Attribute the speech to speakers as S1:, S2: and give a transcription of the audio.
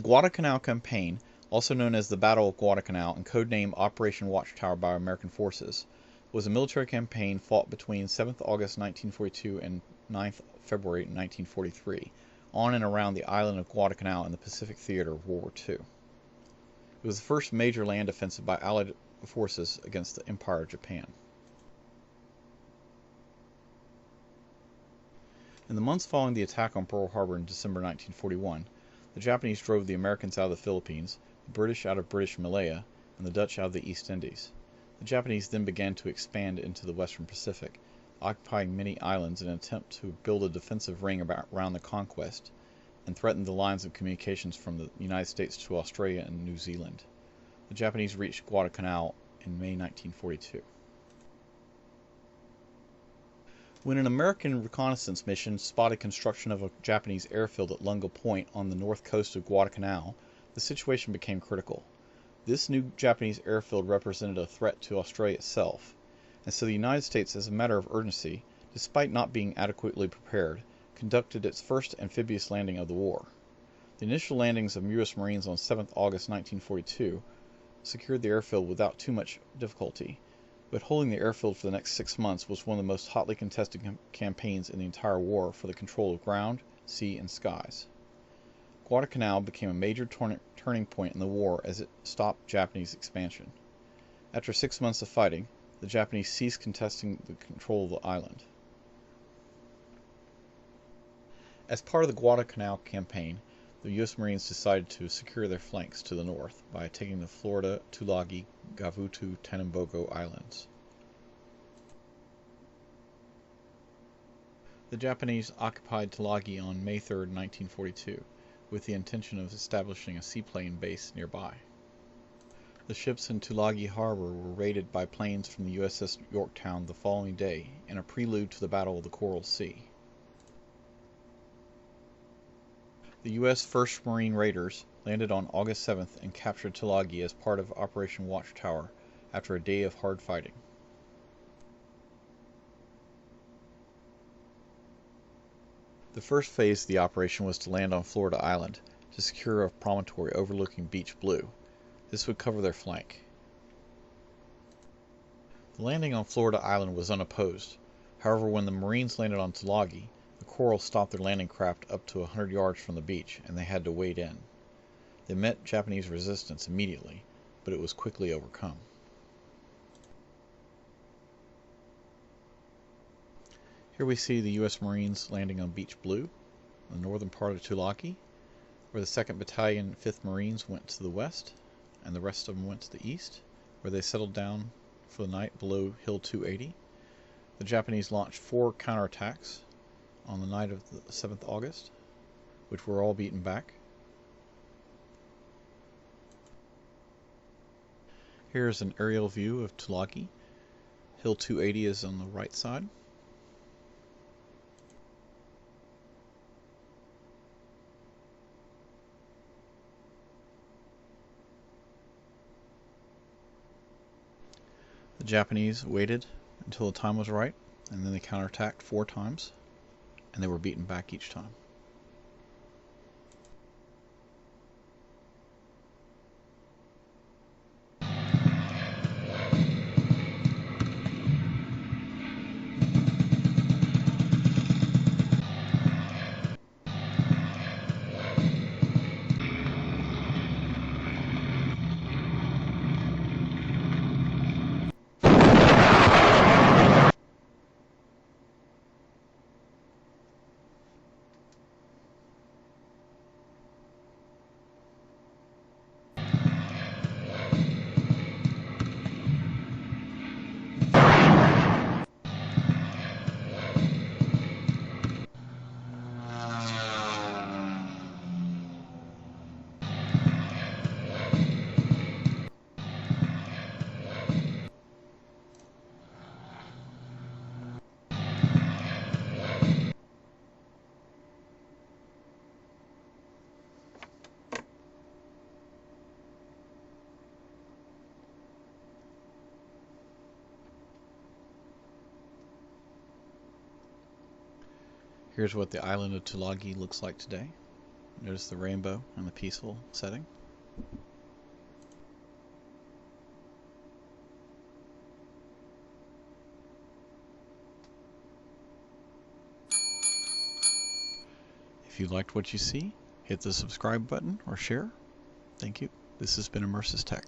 S1: Guadalcanal campaign, also known as the Battle of Guadalcanal and codenamed Operation Watchtower by American forces, was a military campaign fought between 7th August 1942 and 9th February 1943 on and around the island of Guadalcanal in the Pacific theater of World War II. It was the first major land offensive by Allied forces against the Empire of Japan. In the months following the attack on Pearl Harbor in December 1941, the Japanese drove the Americans out of the Philippines, the British out of British Malaya, and the Dutch out of the East Indies. The Japanese then began to expand into the Western Pacific, occupying many islands in an attempt to build a defensive ring around the conquest, and threatened the lines of communications from the United States to Australia and New Zealand. The Japanese reached Guadalcanal in May 1942. When an American reconnaissance mission spotted construction of a Japanese airfield at Lunga Point on the north coast of Guadalcanal, the situation became critical. This new Japanese airfield represented a threat to Australia itself, and so the United States, as a matter of urgency, despite not being adequately prepared, conducted its first amphibious landing of the war. The initial landings of U.S. Marines on 7th August 1942 secured the airfield without too much difficulty, but holding the airfield for the next 6 months was one of the most hotly contested campaigns in the entire war for the control of ground, sea, and skies. Guadalcanal became a major turning point in the war as it stopped Japanese expansion. After 6 months of fighting, the Japanese ceased contesting the control of the island. As part of the Guadalcanal campaign, the U.S. Marines decided to secure their flanks to the north by taking the Florida, Tulagi, Gavutu, Tanambogo Islands. The Japanese occupied Tulagi on May 3, 1942, with the intention of establishing a seaplane base nearby. The ships in Tulagi Harbor were raided by planes from the USS Yorktown the following day in a prelude to the Battle of the Coral Sea. The U.S. 1st Marine Raiders landed on August 7th and captured Tulagi as part of Operation Watchtower after a day of hard fighting. The first phase of the operation was to land on Florida Island to secure a promontory overlooking Beach Blue. This would cover their flank. The landing on Florida Island was unopposed. However, when the Marines landed on Tulagi, the Coral stopped their landing craft up to 100 yards from the beach, and they had to wade in. They met Japanese resistance immediately, but it was quickly overcome. Here we see the U.S. Marines landing on Beach Blue, the northern part of Tulagi, where the 2nd Battalion 5th Marines went to the west, and the rest of them went to the east, where they settled down for the night below Hill 280. The Japanese launched 4 counterattacks on the night of the 7th August, which were all beaten back. Here's an aerial view of Tulagi. Hill 280 is on the right side. The Japanese waited until the time was right, and then they counterattacked 4 times, and they were beaten back each time. Here's what the island of Tulagi looks like today. Notice the rainbow and the peaceful setting. If you liked what you see, hit the subscribe button or share. Thank you. This has been EmersusTech.